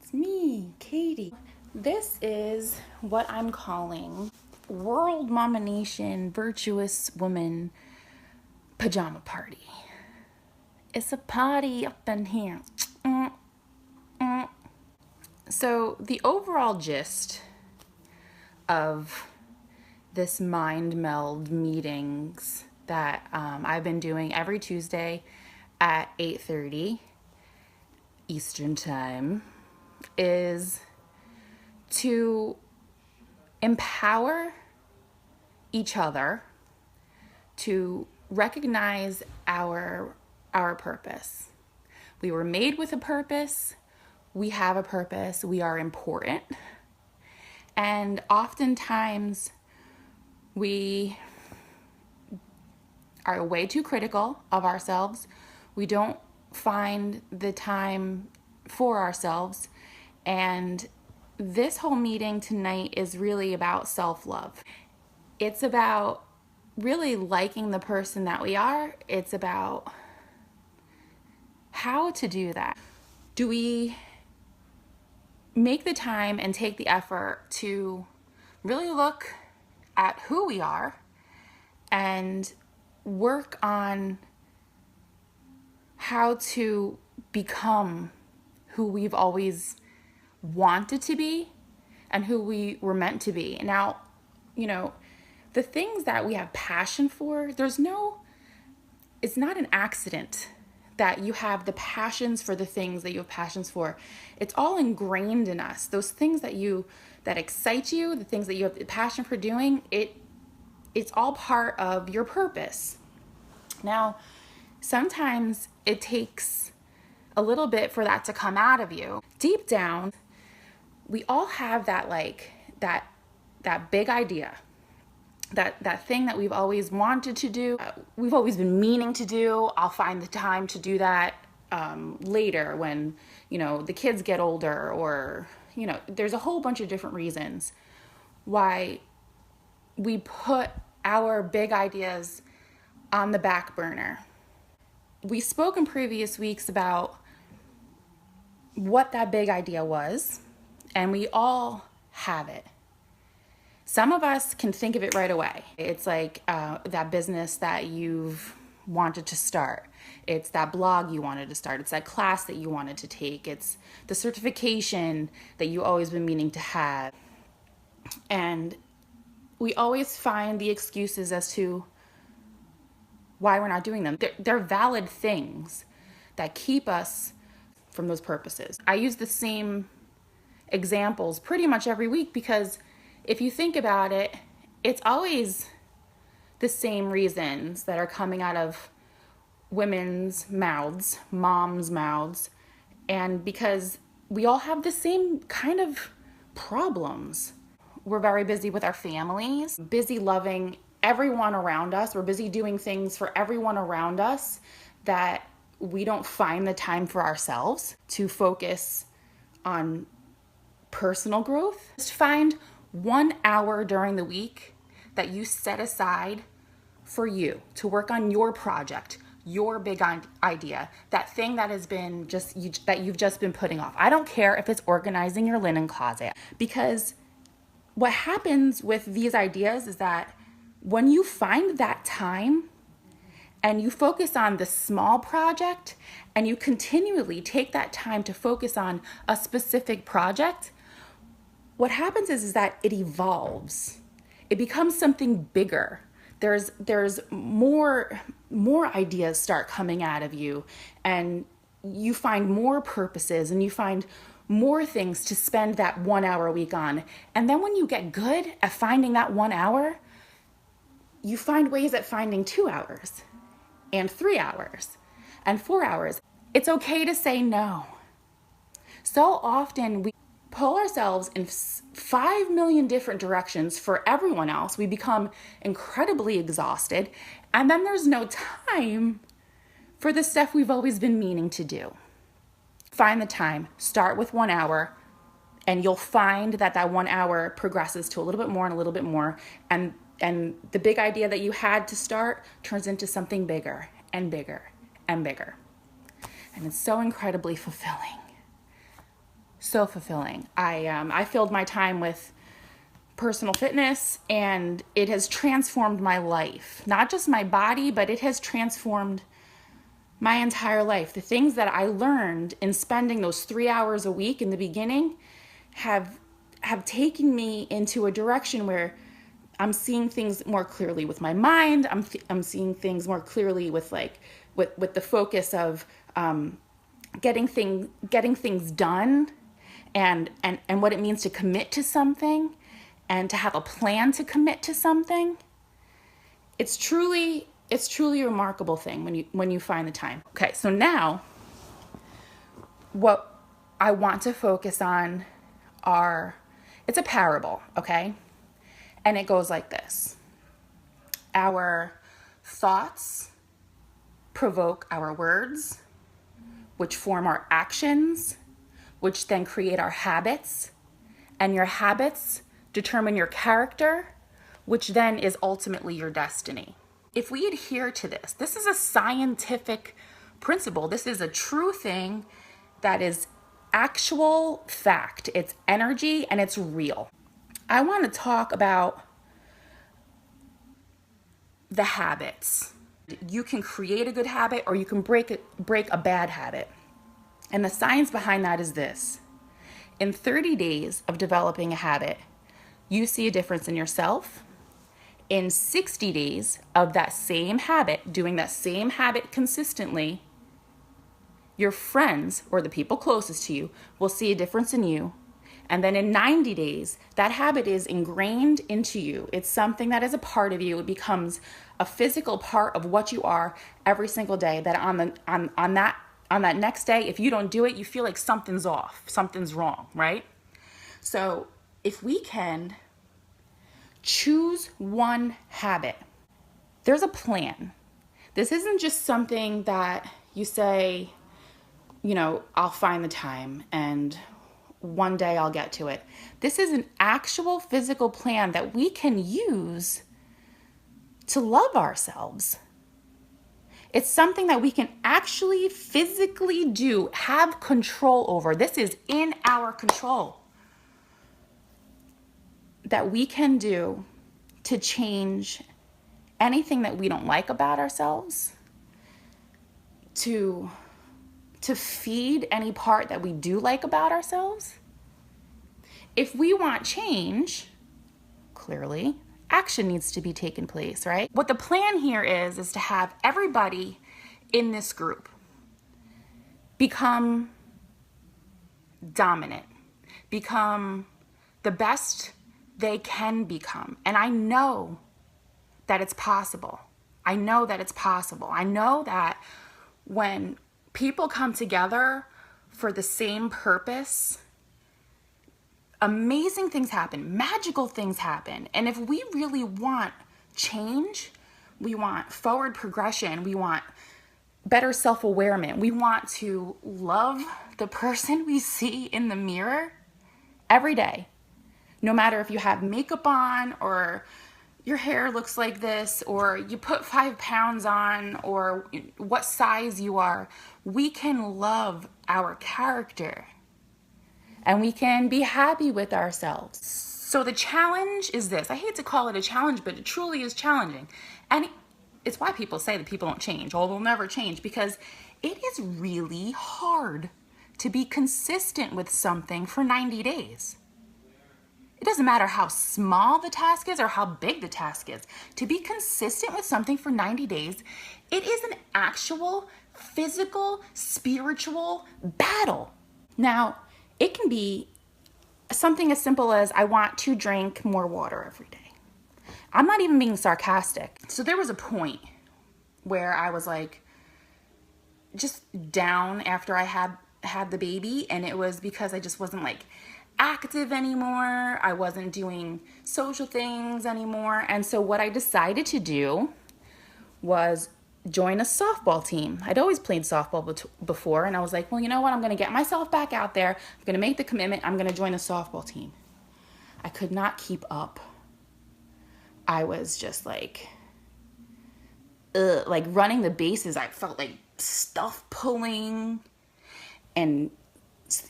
It's me, Katie. This is what I'm calling World Momination Virtuous Woman Pajama Party. It's a party up in here. So the overall gist of this mind meld meetings that I've been doing every Tuesday at 8:30 Eastern Time is to empower each other to recognize our purpose. We were made with a purpose. We have a purpose. We are important. And oftentimes we are way too critical of ourselves. We don't find the time for ourselves. And this whole meeting tonight is really about self-love. It's about really liking the person that we are. It's about how to do that. Do we make the time and take the effort to really look at who we are and work on how to become who we've always wanted to be and who we were meant to be? Now, the things that we have passion for, it's not an accident that you have the passions for the things that you have passions for. It's all ingrained in us. Those things that excite you, the things that you have the passion for doing, it's all part of your purpose. Now, sometimes it takes a little bit for that to come out of you. Deep down, we all have that big idea, that thing that we've always wanted to do, we've always been meaning to do. I'll find the time to do that later when, the kids get older, or, there's a whole bunch of different reasons why we put our big ideas on the back burner. We spoke in previous weeks about what that big idea was, and we all have it. Some of us can think of it right away. It's like that business that you've wanted to start. It's that blog you wanted to start. It's that class that you wanted to take. It's the certification that you always been meaning to have. And we always find the excuses as to why we're not doing them. They're valid things that keep us from those purposes. I use the same examples pretty much every week because if you think about it, it's always the same reasons that are coming out of women's mouths, moms' mouths, and because we all have the same kind of problems. We're very busy with our families, busy loving everyone around us. We're busy doing things for everyone around us that we don't find the time for ourselves to focus on personal growth. Just find 1 hour during the week that you set aside for you to work on your project, your big idea, that thing that has been that you've just been putting off. I don't care if it's organizing your linen closet, because what happens with these ideas is that when you find that time and you focus on the small project and you continually take that time to focus on a specific project, what happens is that it evolves. It becomes something bigger. There's more ideas start coming out of you, and you find more purposes, and you find more things to spend that 1 hour a week on. And then when you get good at finding that 1 hour, you find ways at finding 2 hours and 3 hours and 4 hours. It's okay to say no. So often we pull ourselves in 5 million different directions for everyone else. We become incredibly exhausted, and then there's no time for the stuff we've always been meaning to do. Find the time, start with 1 hour, and you'll find that 1 hour progresses to a little bit more and a little bit more, and the big idea that you had to start turns into something bigger and bigger and bigger. And it's so incredibly fulfilling. So fulfilling. I filled my time with personal fitness, and it has transformed my life. Not just my body, but it has transformed my entire life. The things that I learned in spending those 3 hours a week in the beginning have taken me into a direction where I'm seeing things more clearly with my mind. I'm seeing things more clearly with with the focus of getting things done, and what it means to commit to something and to have a plan to commit to something. It's truly a remarkable thing when you find the time. Okay, so now what I want to focus on it's a parable, okay? And it goes like this. Our thoughts provoke our words, which form our actions, which then create our habits, and your habits determine your character, which then is ultimately your destiny. If we adhere to this is a scientific principle. This is a true thing that is actual fact. It's energy and it's real. I want to talk about the habits. You can create a good habit or you can break a bad habit. And the science behind that is this. In 30 days of developing a habit, you see a difference in yourself. In 60 days of that same habit, doing that same habit consistently, your friends or the people closest to you will see a difference in you. And then in 90 days, that habit is ingrained into you. It's something that is a part of you. It becomes a physical part of what you are every single day, that on that next day, if you don't do it, you feel like something's off, something's wrong, right? So if we can choose one habit, there's a plan. This isn't just something that you say, I'll find the time and one day I'll get to it. This is an actual physical plan that we can use to love ourselves. It's something that we can actually physically do, have control over. This is in our control. That we can do to change anything that we don't like about ourselves, to feed any part that we do like about ourselves. If we want change, clearly, action needs to be taken place, right? What the plan here is to have everybody in this group become dominant, become the best they can become. And I know that it's possible. I know that when people come together for the same purpose, amazing things happen, magical things happen. And if we really want change, we want forward progression, we want better self-awareness, we want to love the person we see in the mirror every day. No matter if you have makeup on or your hair looks like this or you put 5 pounds on or what size you are, we can love our character and we can be happy with ourselves. So the challenge is this. I hate to call it a challenge, but it truly is challenging. And it's why people say that people don't change or will never change, because it is really hard to be consistent with something for 90 days. It doesn't matter how small the task is or how big the task is. To be consistent with something for 90 days, it is an actual physical, spiritual battle. Now, it can be something as simple as I want to drink more water every day. I'm not even being sarcastic. So there was a point where I was like just down after I had the baby, and it was because I just wasn't active anymore. I wasn't doing social things anymore. And so what I decided to do was join a softball team. I'd always played softball before, and I was like, well, you know what? I'm going to get myself back out there. I'm going to make the commitment. I'm going to join a softball team. I could not keep up. I was just running the bases. I felt like stuff pulling and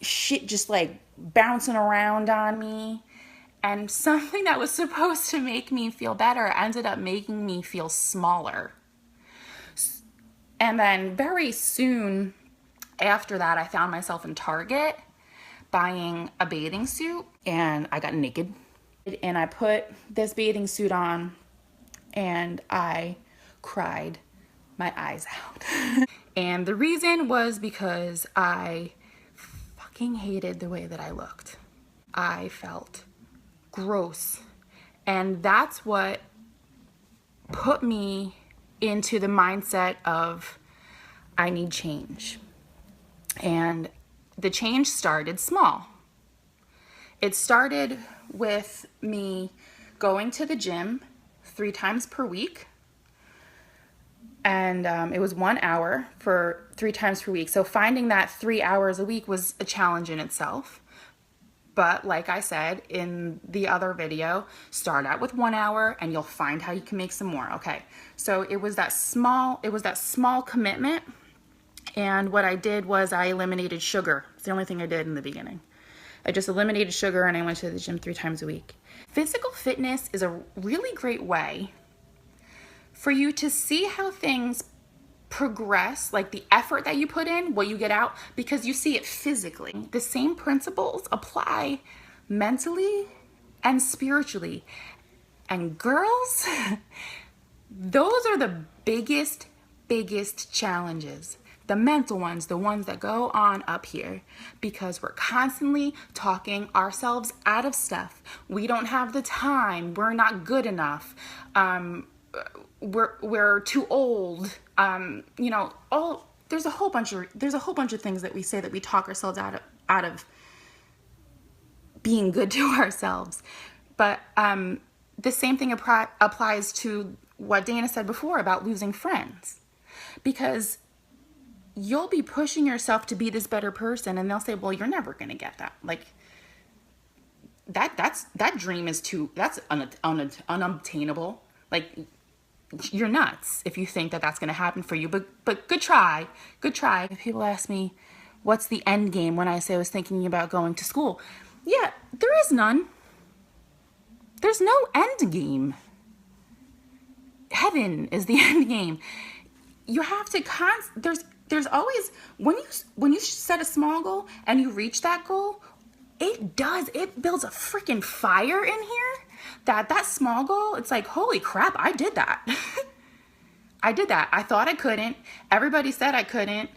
shit just like bouncing around on me. And something that was supposed to make me feel better ended up making me feel smaller. And then very soon after that, I found myself in Target buying a bathing suit, and I got naked. And I put this bathing suit on and I cried my eyes out. And the reason was because I fucking hated the way that I looked. I felt gross. And that's what put me into the mindset of I need change. And the change started small. It started with me going to the gym 3 times per week. And it was 1 hour for 3 times per week. So finding that 3 hours a week was a challenge in itself. But like I said in the other video, start out with 1 hour and you'll find how you can make some more. Okay, so it was that small commitment. And what I did was I eliminated sugar. It's the only thing I did in the beginning. I just eliminated sugar and I went to the gym 3 times a week. Physical fitness is a really great way for you to see how things progress, like the effort that you put in, what you get out, because you see it physically. The same principles apply mentally and spiritually. And girls, those are the biggest challenges. The mental ones, the ones that go on up here, because we're constantly talking ourselves out of stuff. We don't have the time. We're not good enough. We're too old. There's a whole bunch of things that we say that we talk ourselves out of being good to ourselves. But the same thing applies to what Dana said before about losing friends, because you'll be pushing yourself to be this better person, and they'll say, well, you're never going to get that. Like, that dream is that's unobtainable. Like, you're nuts if you think that that's going to happen for you. But good try. If people ask me, what's the end game when I say I was thinking about going to school? Yeah, there is none. There's no end game. Heaven is the end game. You have to there's always, when you set a small goal and you reach that goal, it builds a freaking fire in here. That small goal, it's like, holy crap, I did that. I did that. I thought I couldn't. Everybody said I couldn't.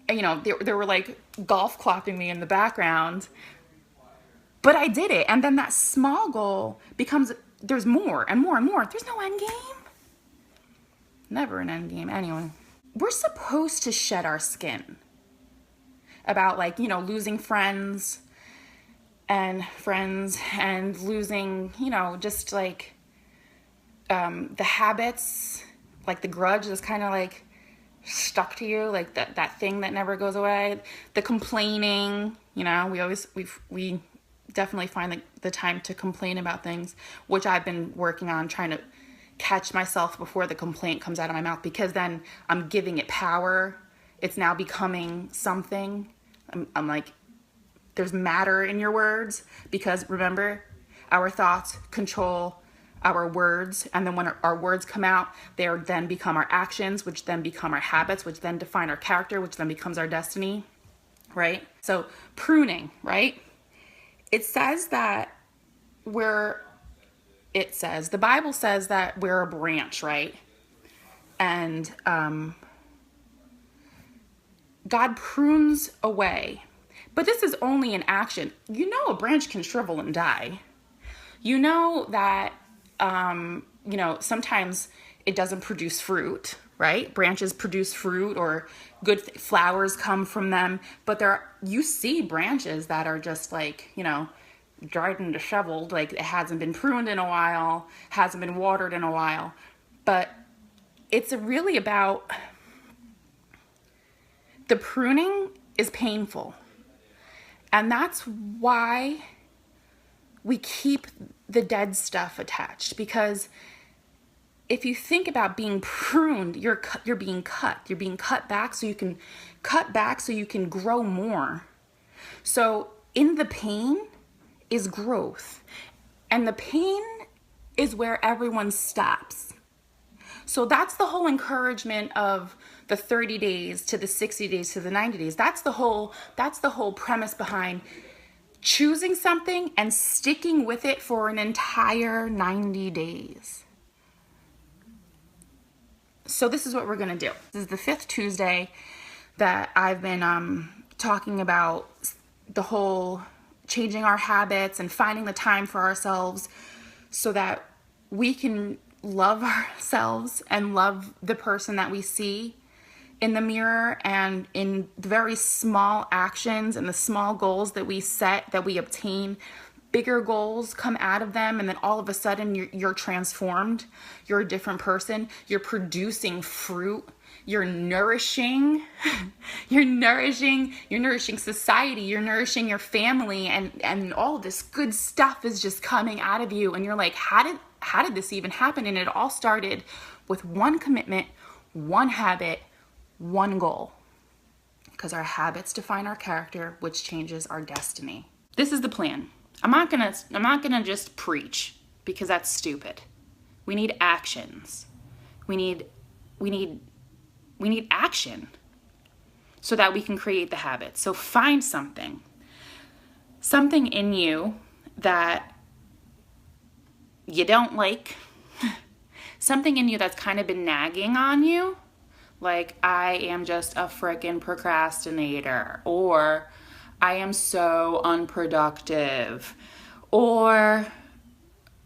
And, there were like golf clapping me in the background. But I did it. And then that small goal becomes, there's more and more and more. There's no end game. Never an end game. Anyway, we're supposed to shed our skin about losing friends and losing, just like the habits, like the grudge that's kind of like stuck to you, like that thing that never goes away, the complaining, we definitely find the time to complain about things, which I've been working on, trying to catch myself before the complaint comes out of my mouth, because then I'm giving it power. It's now becoming something. I'm like, there's matter in your words, because remember, our thoughts control our words, and then when our words come out, they then become our actions, which then become our habits, which then define our character, which then becomes our destiny, right? So pruning, right? It says that the Bible says that we're a branch, right? And God prunes away. But this is only an action. A branch can shrivel and die. That, sometimes it doesn't produce fruit, right? Branches produce fruit, or good flowers come from them. But you see branches that are just like, dried and disheveled, like it hasn't been pruned in a while, hasn't been watered in a while. But it's really about, the pruning is painful. And that's why we keep the dead stuff attached, because if you think about being pruned, you're being cut. You're being cut back so you can grow more. So in the pain is growth. And the pain is where everyone stops. So that's the whole encouragement of the 30 days to the 60 days to the 90 days. That's the whole premise behind choosing something and sticking with it for an entire 90 days. So this is what we're going to do. This is the 5th Tuesday that I've been talking about the whole changing our habits and finding the time for ourselves so that we can love ourselves and love the person that we see in the mirror, and in the very small actions and the small goals that we set, that we obtain. Bigger goals come out of them, and then all of a sudden you're transformed. You're a different person. You're producing fruit. You're nourishing. You're nourishing society. You're nourishing your family, and all this good stuff is just coming out of you. And you're like, how did this even happen? And it all started with one commitment, one habit, one goal. Because our habits define our character, which changes our destiny. This is the plan. I'm not gonna just preach, because that's stupid. We need actions. We need action so that we can create the habits. So find something in you that you don't like, something in you that's kind of been nagging on you, like, I am just a frickin' procrastinator, or I am so unproductive, or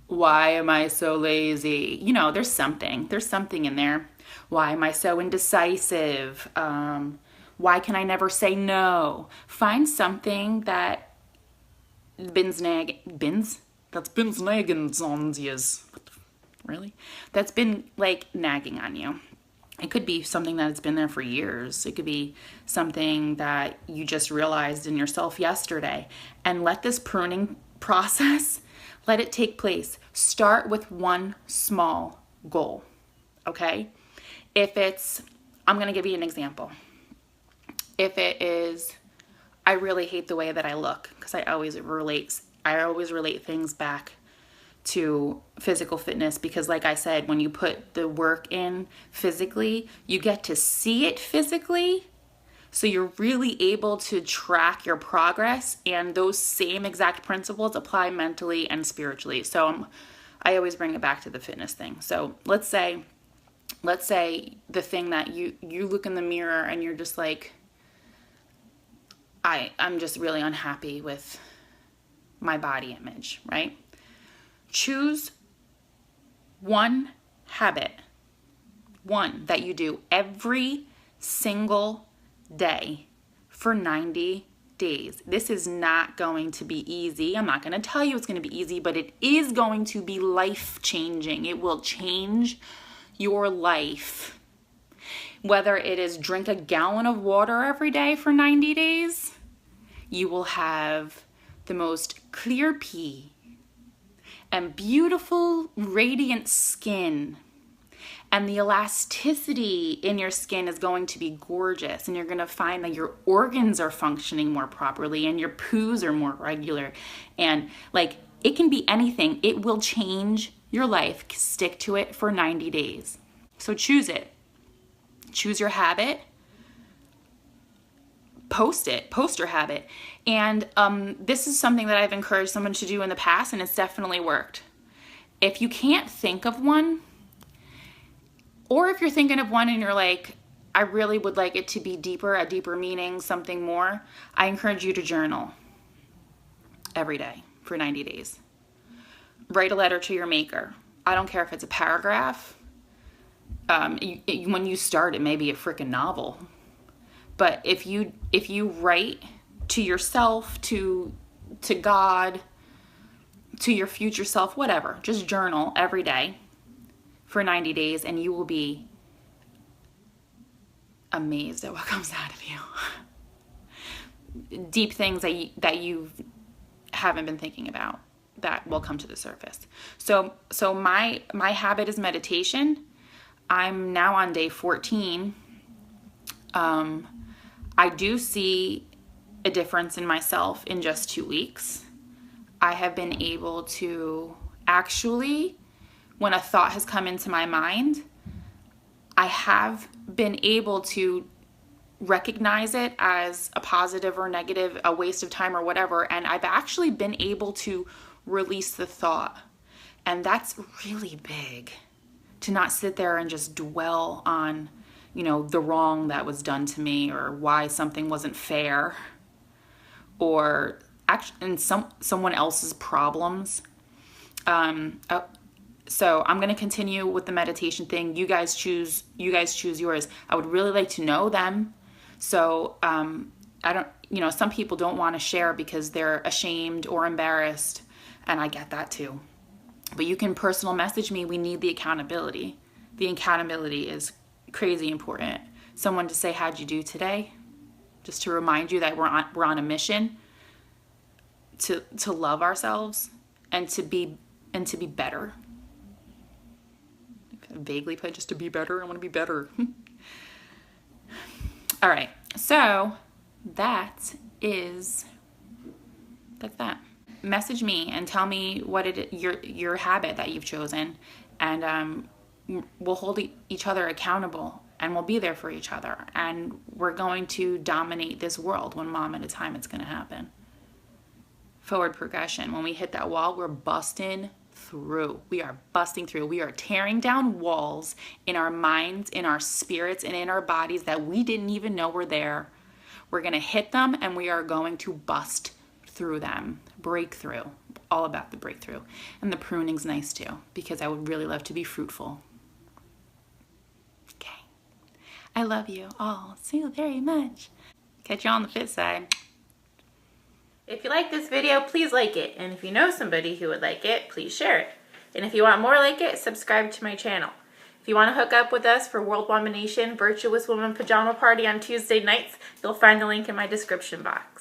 why am I so lazy? You know, there's something in there. Why am I so indecisive? Why can I never say no? Find something that that's been like nagging on you. It could be something that's been there for years. It could be something that you just realized in yourself yesterday. And let this pruning process, let it take place. Start with one small goal, okay? If it's, I'm going to give you an example. If it is, I really hate the way that I look, because I always relate things back to physical fitness, because like I said, when you put the work in physically, you get to see it physically. So you're really able to track your progress, and those same exact principles apply mentally and spiritually. So I always bring it back to the fitness thing. So let's say the thing that you look in the mirror and you're just like, I'm just really unhappy with my body image, right? Choose one habit, one that you do every single day for 90 days. This is not going to be easy. I'm not going to tell you it's going to be easy, but it is going to be life-changing. It will change your life. Whether it is drink a gallon of water every day for 90 days, you will have the most clear pee and beautiful, radiant skin. And the elasticity in your skin is going to be gorgeous. And you're going to find that your organs are functioning more properly and your poos are more regular. And like, it can be anything. It will change your life. Stick to it for 90 days. So choose it. Choose your habit. Post your habit. And this is something that I've encouraged someone to do in the past, and it's definitely worked. If you can't think of one, or if you're thinking of one and you're like, I really would like it to be deeper, a deeper meaning, something more, I encourage you to journal every day for 90 days. Write a letter to your maker. I don't care if it's a paragraph. When you start, it may be a freaking novel. But if you write to yourself, to God, to your future self, whatever, just journal every day for 90 days, and you will be amazed at what comes out of you. Deep things that you haven't been thinking about that will come to the surface. So my habit is meditation. I'm now on day 14. I do see a difference in myself in just 2 weeks. I have been able to actually, when a thought has come into my mind, I have been able to recognize it as a positive or negative, a waste of time or whatever, and I've actually been able to release the thought. And that's really big, to not sit there and just dwell on, the wrong that was done to me, or why something wasn't fair, or actually someone else's problems. So I'm going to continue with the meditation thing. You guys choose yours. I would really like to know them. So I don't, some people don't want to share because they're ashamed or embarrassed, and I get that too. But you can personal message me. We need the accountability. The accountability is crazy important. Someone to say, how'd you do today? Just to remind you that we're on a mission to love ourselves and to be better. Vaguely put, just to be better. I want to be better. All right. So that's that. Message me and tell me what your habit that you've chosen, and we'll hold each other accountable, and we'll be there for each other, and we're going to dominate this world one mom at a time. It's going to happen. Forward progression. When we hit that wall, we're busting through. We are busting through. We are tearing down walls in our minds, in our spirits, and in our bodies that we didn't even know were there. We're going to hit them, and we are going to bust through them. Breakthrough. All about the breakthrough. And the pruning's nice too, because I would really love to be fruitful. Okay. I love you all so very much. Catch you on the fit side. If you like this video, please like it. And if you know somebody who would like it, please share it. And if you want more like it, subscribe to my channel. If you want to hook up with us for World Momination Virtuous Woman Pajama Party on Tuesday nights, you'll find the link in my description box.